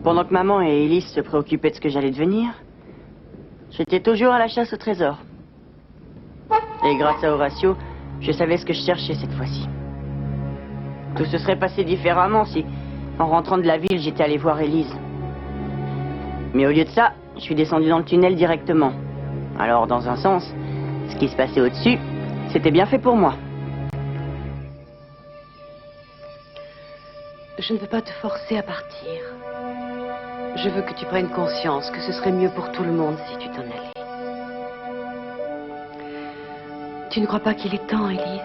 Pendant que maman et Élise se préoccupaient de ce que j'allais devenir, j'étais toujours à la chasse au trésor. Et grâce à Horatio, je savais ce que je cherchais cette fois-ci. Tout se serait passé différemment si, en rentrant de la ville, j'étais allé voir Élise. Mais au lieu de ça, je suis descendu dans le tunnel directement. Alors, dans un sens, ce qui se passait au-dessus, c'était bien fait pour moi. Je ne veux pas te forcer à partir. Je veux que tu prennes conscience que ce serait mieux pour tout le monde si tu t'en allais. Tu ne crois pas qu'il est temps, Élise?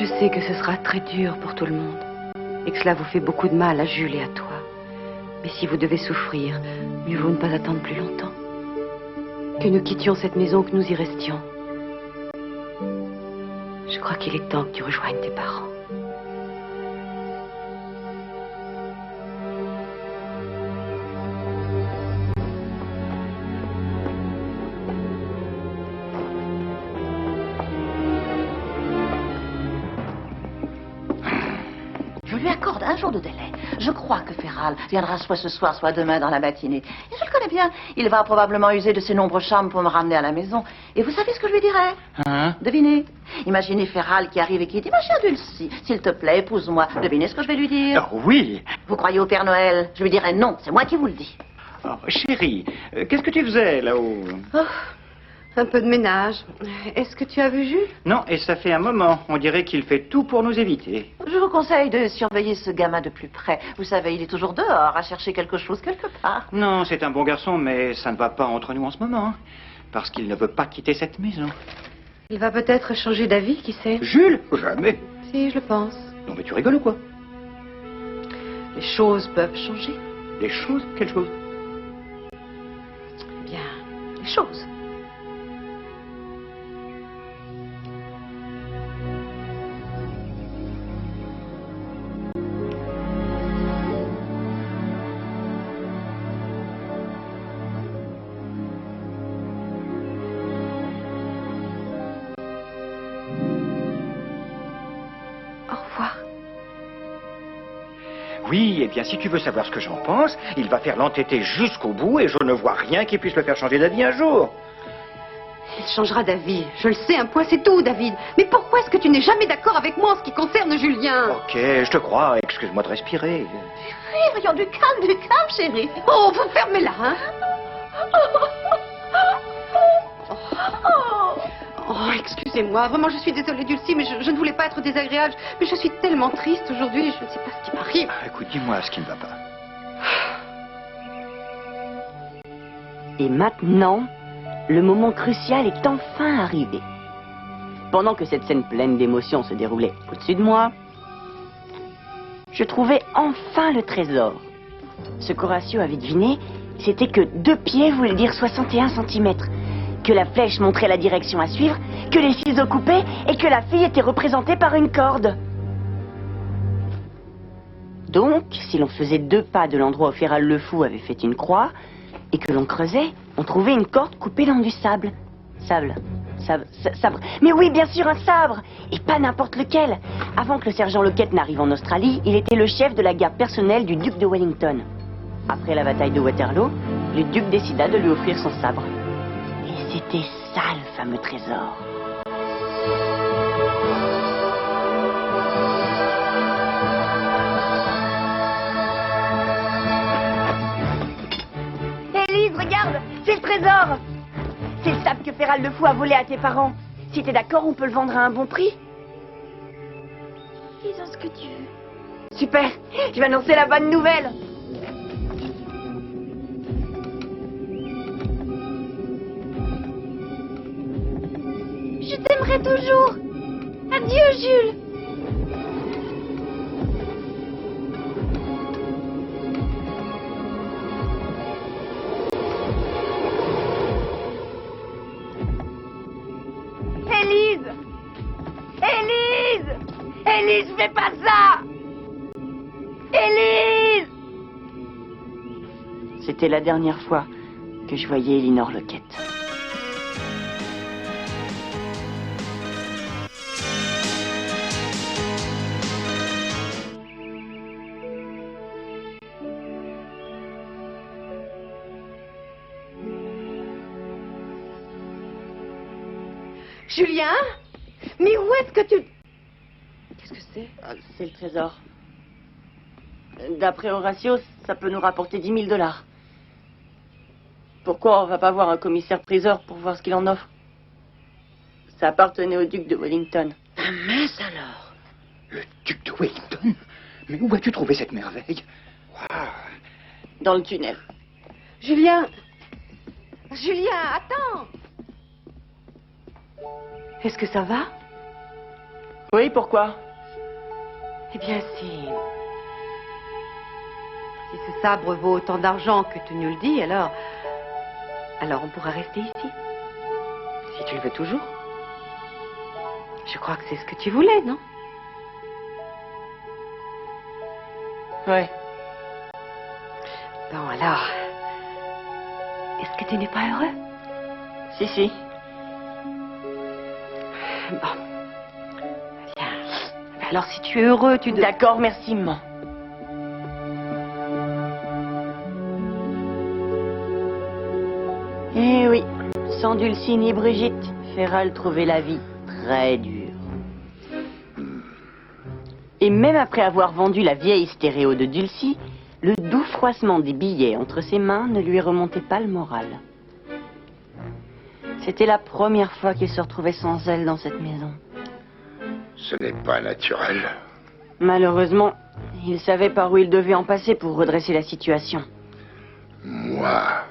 Je sais que ce sera très dur pour tout le monde et que cela vous fait beaucoup de mal à Jules et à toi. Mais si vous devez souffrir, mieux vaut ne pas attendre plus longtemps. Que nous quittions cette maison, que nous y restions. Je crois qu'il est temps que tu rejoignes tes parents. Je lui accorde un jour de délai. Je crois que Ferral viendra soit ce soir, soit demain dans la matinée. Et je le connais bien. Il va probablement user de ses nombreux charmes pour me ramener à la maison. Et vous savez ce que je lui dirais? Hein? Devinez. Imaginez Ferral qui arrive et qui dit: ma chère Dulcie, s'il te plaît, épouse-moi. Devinez ce que je vais lui dire? Oh, oui. Vous croyez au Père Noël? Je lui dirai non, c'est moi qui vous le dis. Oh, chérie, qu'est-ce que tu faisais là-haut? Oh, un peu de ménage. Est-ce que tu as vu Jules? Non, et ça fait un moment. On dirait qu'il fait tout pour nous éviter. Je vous conseille de surveiller ce gamin de plus près. Vous savez, il est toujours dehors à chercher quelque chose quelque part. Non, c'est un bon garçon, mais ça ne va pas entre nous en ce moment. Hein, parce qu'il ne veut pas quitter cette maison. Il va peut-être changer d'avis, qui sait? Jules? Jamais. Si, je le pense. Non, mais tu rigoles ou quoi? Les choses peuvent changer. Les choses? Quelles choses? Eh bien, les choses. Oui, eh bien, si tu veux savoir ce que j'en pense, il va faire l'entêter jusqu'au bout et je ne vois rien qui puisse le faire changer d'avis un jour. Il changera d'avis. Je le sais, un point, c'est tout, David. Mais pourquoi est-ce que tu n'es jamais d'accord avec moi en ce qui concerne Julien? Ok, je te crois. Excuse-moi de respirer. Chérie, voyons, du calme, chérie. Oh, vous fermez-la, hein? Oh, excusez-moi. Vraiment, je suis désolée, Dulcie, mais je ne voulais pas être désagréable. Mais je suis tellement triste aujourd'hui. Je ne sais pas ce qui m'arrive. Ah, écoute, dis-moi ce qui ne va pas. Et maintenant, le moment crucial est enfin arrivé. Pendant que cette scène pleine d'émotions se déroulait au-dessus de moi, je trouvais enfin le trésor. Ce qu'Horatio avait deviné, c'était que 2 pieds voulaient dire 61 centimètres, que la flèche montrait la direction à suivre, que les ciseaux coupaient et que la fille était représentée par une corde. Donc, si l'on faisait 2 pas de l'endroit où Ferral le fou avait fait une croix, et que l'on creusait, on trouvait une corde coupée dans du sable. Sabre. Mais oui, bien sûr, un sabre. Et pas n'importe lequel. Avant que le sergent Lockett n'arrive en Australie, il était le chef de la garde personnelle du duc de Wellington. Après la bataille de Waterloo, le duc décida de lui offrir son sabre. Et c'était ça le fameux trésor. Élise, regarde, c'est le trésor. C'est le sabre que Ferral le fou a volé à tes parents. Si t'es d'accord, on peut le vendre à un bon prix. Fais-en ce que tu veux. Super, je vais annoncer la bonne nouvelle. Je t'aimerai toujours. Adieu, Jules. Élise! Élise! Élise, fais pas ça! Élise! C'était la dernière fois que je voyais Elinor Lockett. Julien? Mais où est-ce que tu... Qu'est-ce que c'est? C'est le trésor. D'après Horatio, ça peut nous rapporter 10 000 $. Pourquoi on va pas voir un commissaire-priseur pour voir ce qu'il en offre? Ça appartenait au duc de Wellington. Ah mince alors! Le duc de Wellington? Mais où as-tu trouvé cette merveille? Waouh! Dans le tunnel. Julien! Julien, attends! Est-ce que ça va? Oui, pourquoi? Eh bien, si ce sabre vaut autant d'argent que tu nous le dis, alors on pourra rester ici. Si tu le veux toujours. Je crois que c'est ce que tu voulais, non? Ouais. Bon, alors, est-ce que tu n'es pas heureux? Si, si. Bon. Bien. Alors, si tu es heureux, tu dois... D'accord, merci, maman. Eh oui, sans Dulcie ni Brigitte, Féral trouvait la vie très dure. Et même après avoir vendu la vieille stéréo de Dulcie, le doux froissement des billets entre ses mains ne lui remontait pas le moral. C'était la première fois qu'il se retrouvait sans elle dans cette maison. Ce n'est pas naturel. Malheureusement, il savait par où il devait en passer pour redresser la situation. Moi,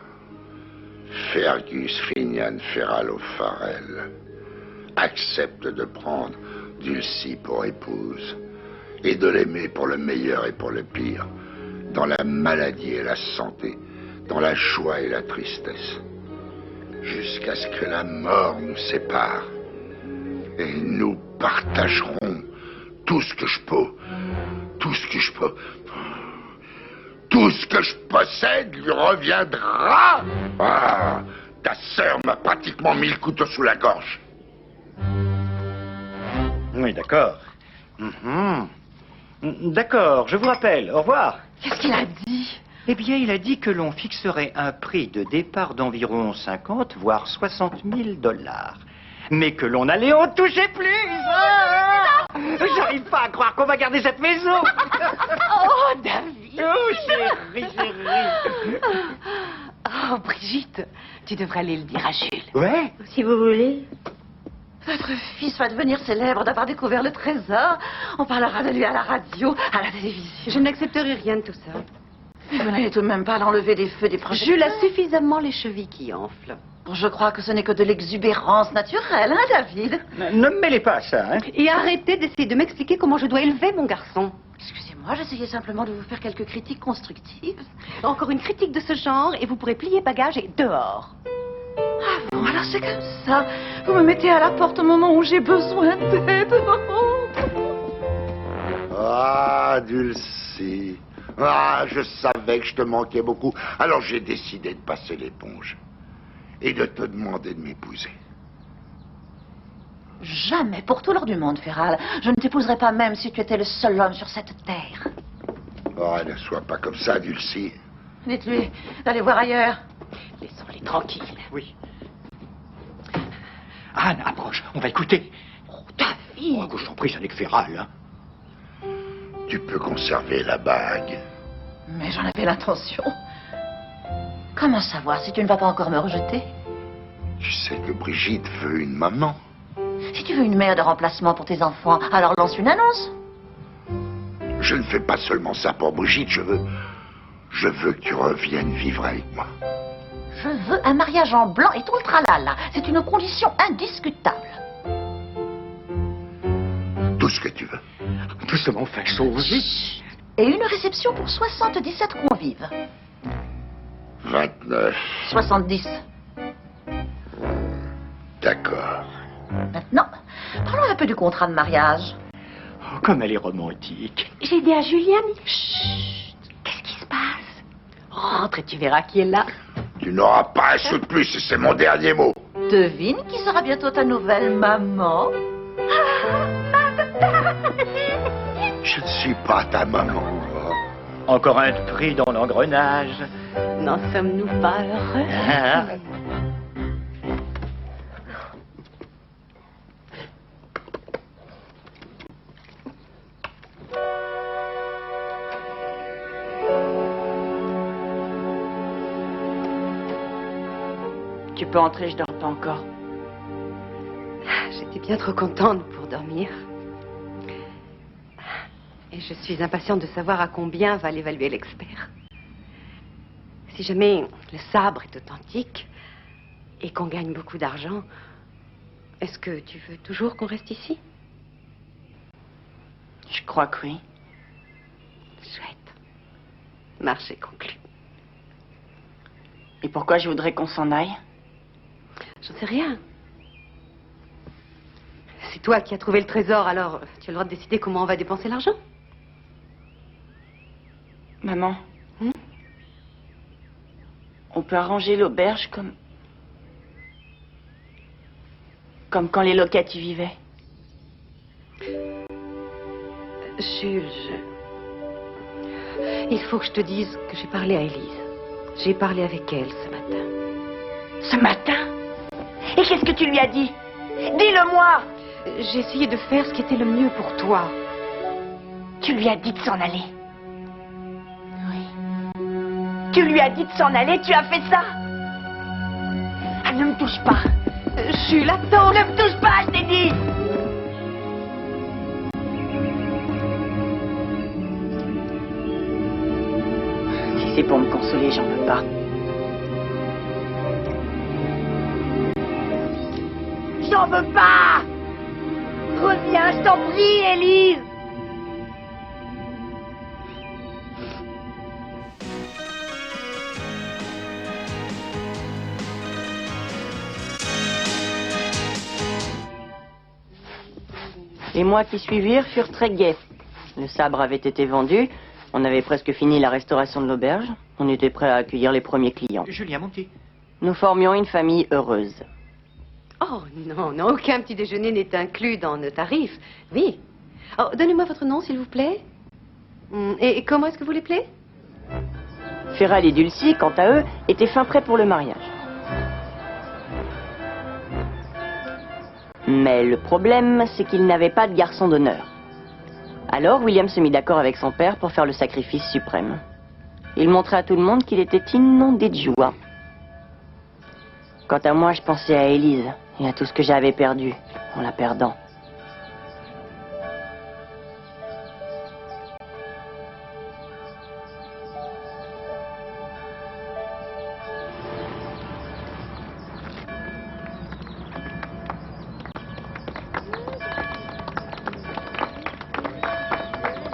Fergus Finian Féral O'Farrell, accepte de prendre Dulcie pour épouse et de l'aimer pour le meilleur et pour le pire, dans la maladie et la santé, dans la joie et la tristesse, jusqu'à ce que la mort nous sépare. Et nous partagerons tout ce que je peux, tout ce que je peux, tout ce que je possède lui reviendra. Ah, ta sœur m'a pratiquement mis le couteau sous la gorge. Oui, d'accord. D'accord, je vous rappelle. Au revoir. Qu'est-ce qu'il a dit? Eh bien, il a dit que l'on fixerait un prix de départ d'environ 50, voire 60 000 $. Mais que l'on allait en toucher plus. Ah, j'arrive pas à croire qu'on va garder cette maison. Oh, David! Oh, chérie, chérie. Oh, Brigitte, tu devrais aller le dire à Jules. Ouais. Si vous voulez. Votre fils va devenir célèbre d'avoir découvert le trésor. On parlera de lui à la radio, à la télévision. Je n'accepterai rien de tout ça. Mais vous n'allez tout de même pas l'enlever des feux des projecteurs. Jules a suffisamment les chevilles qui enflent. Bon, je crois que ce n'est que de l'exubérance naturelle, hein, David? Ne me mêlez pas à ça, hein. Et arrêtez d'essayer de m'expliquer comment je dois élever mon garçon. Excusez-moi, j'essayais simplement de vous faire quelques critiques constructives. Encore une critique de ce genre et vous pourrez plier bagages et dehors. Ah bon, alors c'est comme ça. Vous me mettez à la porte au moment où j'ai besoin d'aide. Ah, Dulcie. Ah, je savais que je te manquais beaucoup. Alors j'ai décidé de passer l'éponge et de te demander de m'épouser. Jamais, pour tout l'or du monde, Féral. Je ne t'épouserai pas même si tu étais le seul homme sur cette terre. Oh, ne sois pas comme ça, Dulcie. Dites-lui d'aller voir ailleurs. Laissons-les tranquilles. Oui. Anne, approche, on va écouter. Oh, David! Oh, que je t'en prie, ça n'est que Féral, hein. Tu peux conserver la bague. Mais j'en avais l'intention. Comment savoir si tu ne vas pas encore me rejeter? Tu sais que Brigitte veut une maman. Si tu veux une mère de remplacement pour tes enfants, alors lance une annonce. Je ne fais pas seulement ça pour Brigitte, je veux que tu reviennes vivre avec moi. Je veux un mariage en blanc et tout le tralala. C'est une condition indiscutable. Tout ce que tu veux. Doucement, chose. Et une réception pour 77 convives. 29. 70. D'accord. Maintenant, parlons un peu du contrat de mariage. Oh, comme elle est romantique. J'ai dit à Julien, chut, qu'est-ce qui se passe? Rentre et tu verras qui est là. Tu n'auras pas un sou de plus, et c'est mon dernier mot. Devine qui sera bientôt ta nouvelle maman. Je ne suis pas ta maman. Encore un prix dans l'engrenage. N'en sommes-nous pas heureux? Ah. Tu peux entrer, je dors pas encore. J'étais bien trop contente pour dormir. Et je suis impatiente de savoir à combien va l'évaluer l'expert. Si jamais le sabre est authentique et qu'on gagne beaucoup d'argent, est-ce que tu veux toujours qu'on reste ici? Je crois que oui. Chouette. Marché conclu. Et pourquoi je voudrais qu'on s'en aille? J'en sais rien. C'est toi qui as trouvé le trésor, alors tu as le droit de décider comment on va dépenser l'argent. Maman, on peut arranger l'auberge comme quand les loquettes y vivaient. Jules, il faut que je te dise que j'ai parlé à Élise. J'ai parlé avec elle ce matin. Ce matin? Et qu'est-ce que tu lui as dit? Dis-le-moi! J'ai essayé de faire ce qui était le mieux pour toi. Tu lui as dit de s'en aller? Oui. Tu lui as dit de s'en aller? Tu as fait ça? Ah, ne me touche pas! Jules, attends! Ne me touche pas, je t'ai dit! Si c'est pour me consoler, j'en veux pas. J'en veux pas! Reviens, je t'en prie, Élise! Les mois qui suivirent furent très gais. Le sabre avait été vendu, on avait presque fini la restauration de l'auberge, on était prêt à accueillir les premiers clients. Julien, mon petit. Nous formions une famille heureuse. Oh non, non, aucun petit déjeuner n'est inclus dans nos tarifs. Oui. Oh, donnez-moi votre nom, s'il vous plaît. Et comment est-ce que vous l'appelez? Féral et Dulcie, quant à eux, étaient fin prêts pour le mariage. Mais le problème, c'est qu'ils n'avaient pas de garçon d'honneur. Alors, William se mit d'accord avec son père pour faire le sacrifice suprême. Il montrait à tout le monde qu'il était inondé de joie. Quant à moi, je pensais à Élise et à tout ce que j'avais perdu en la perdant.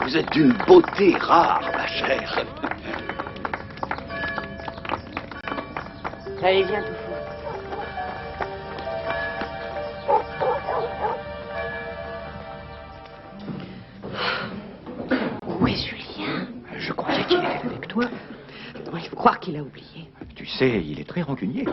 Vous êtes d'une beauté rare, ma chère. Allez, viens, tout fou. Où est Julien? Je croyais qu'il était avec toi. Non, il faut croire qu'il a oublié. Tu sais, il est très rancunier.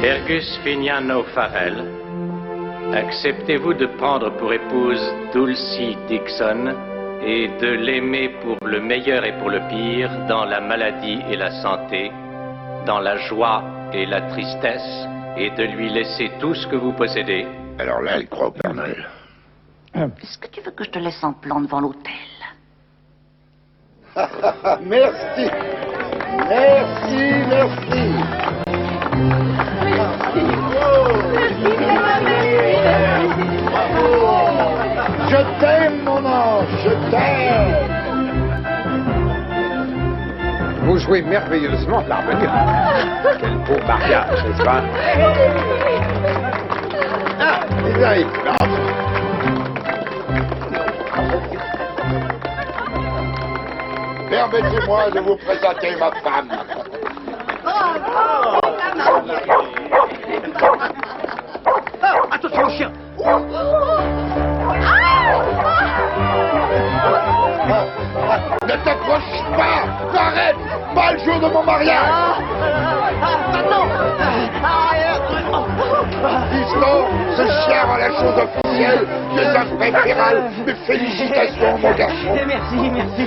Fergus Finian O'Farrell, acceptez-vous de prendre pour épouse Dulcie Dixon et de l'aimer pour le meilleur et pour le pire, dans la maladie et la santé, dans la joie et la tristesse, et de lui laisser tout ce que vous possédez? Alors là, elle croit au Père Noël. Est-ce que tu veux que je te laisse en plan devant l'hôtel? Merci. Merci, merci. Je t'aime, mon ange, je t'aime. Vous jouez merveilleusement de l'harmonie. Quel beau mariage, n'est-ce pas? Ah, ils arrivent. Permettez-moi de vous présenter ma femme. Attention au chien! Ne t'approche pas! Arrête! mariage. Fiston, ce chien rend la chose officielle. Je t'offre Féral. Mes félicitations, mon garçon. Merci, merci.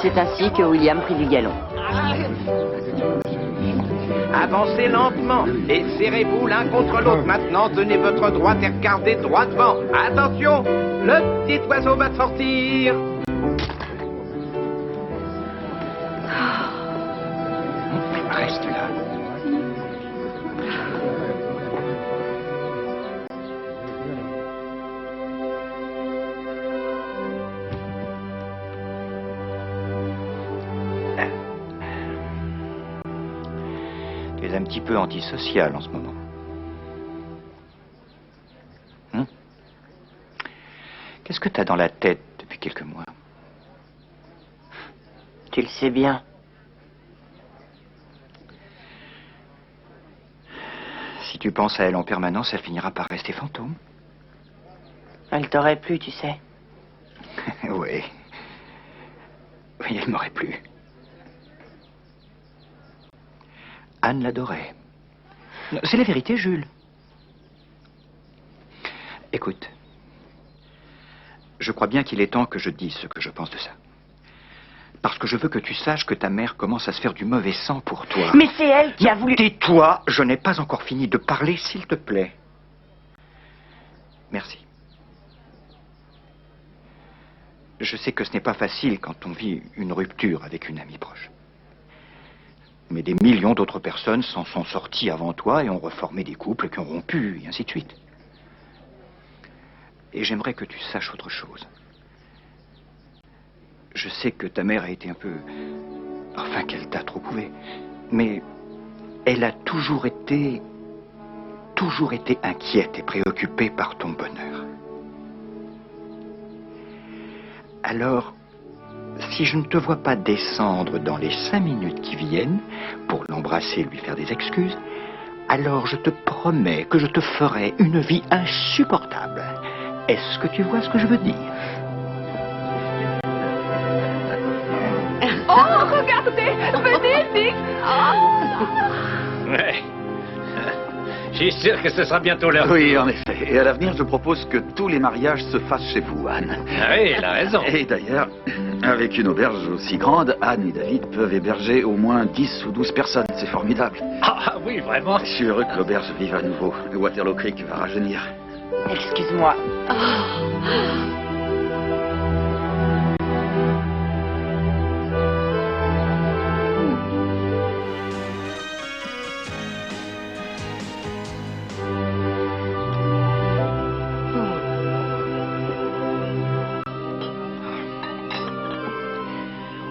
C'est ainsi que William prit du galon. Avancez lentement et serrez-vous l'un contre l'autre. Maintenant, tenez votre droite et regardez droit devant. Attention, le petit oiseau va sortir. Reste là. Tu es un petit peu antisocial en ce moment. Qu'est-ce que tu as dans la tête depuis quelques mois? Tu le sais bien. Si tu penses à elle en permanence, elle finira par rester fantôme. Elle t'aurait plu, tu sais. Oui. Oui, elle m'aurait plu. Anne l'adorait. C'est la vérité, Jules. Écoute, je crois bien qu'il est temps que je dise ce que je pense de ça. Parce que je veux que tu saches que ta mère commence à se faire du mauvais sang pour toi. Mais c'est elle qui a voulu... Tais-toi, je n'ai pas encore fini de parler, s'il te plaît. Merci. Je sais que ce n'est pas facile quand on vit une rupture avec une amie proche. Mais des millions d'autres personnes s'en sont sorties avant toi et ont reformé des couples qui ont rompu, et ainsi de suite. Et j'aimerais que tu saches autre chose. Je sais que ta mère a été un peu... Enfin, qu'elle t'a trop couvé. Mais elle a toujours été inquiète et préoccupée par ton bonheur. Alors, si je ne te vois pas descendre dans les 5 minutes qui viennent pour l'embrasser et lui faire des excuses, alors je te promets que je te ferai une vie insupportable. Est-ce que tu vois ce que je veux dire? Oh, regardez! Venez, Dick! Ouais. Je suis sûr que ce sera bientôt l'heure. Oui, en effet. Et à l'avenir, je propose que tous les mariages se fassent chez vous, Anne. Ah oui, elle a raison. Et d'ailleurs, avec une auberge aussi grande, Anne et David peuvent héberger au moins 10 ou 12 personnes. C'est formidable. Ah oui, vraiment. Je suis heureux que l'auberge vive à nouveau. Le Waterloo Creek va rajeunir. Excuse-moi.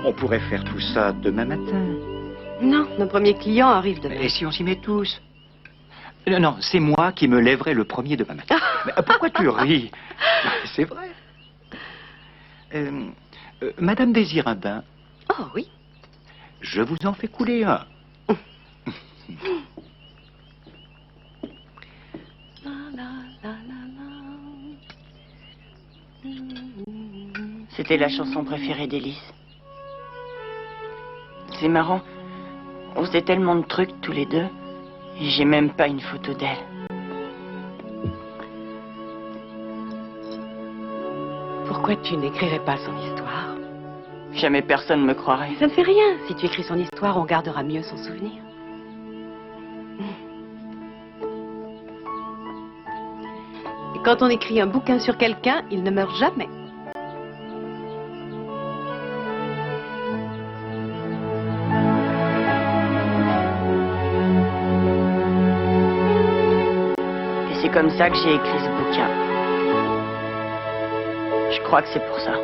On pourrait faire tout ça demain matin. Non, nos premiers clients arrivent demain. Et si on s'y met tous? Non, c'est moi qui me lèverai le premier demain matin. Mais pourquoi tu ris? C'est vrai. Madame désire un bain. Oh oui. Je vous en fais couler un. C'était la chanson préférée d'Élise. C'est marrant. On faisait tellement de trucs tous les deux. Et j'ai même pas une photo d'elle. Pourquoi tu n'écrirais pas son histoire? Jamais personne me croirait. Ça ne fait rien. Si tu écris son histoire, on gardera mieux son souvenir. Et quand on écrit un bouquin sur quelqu'un, il ne meurt jamais. Et c'est comme ça que j'ai écrit ce bouquin. Je crois que c'est pour ça.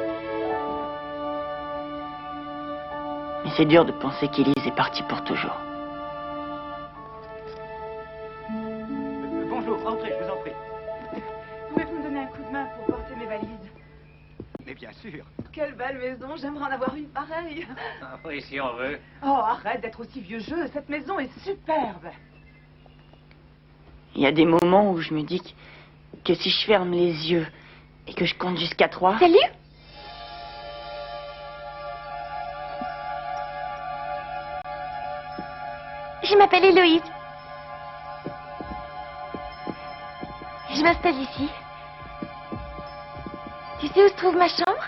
Mais c'est dur de penser qu'Élise est partie pour toujours. Bonjour, entrez, je vous en prie. Pouvez-vous me donner un coup de main pour porter mes valises? Mais bien sûr. Quelle belle maison, j'aimerais en avoir une pareille. Oui, si on veut. Oh, arrête d'être aussi vieux jeu, cette maison est superbe. Il y a des moments où je me dis que si je ferme les yeux et que je compte jusqu'à 3... Salut! Je m'appelle Héloïse. Je m'installe ici. Tu sais où se trouve ma chambre?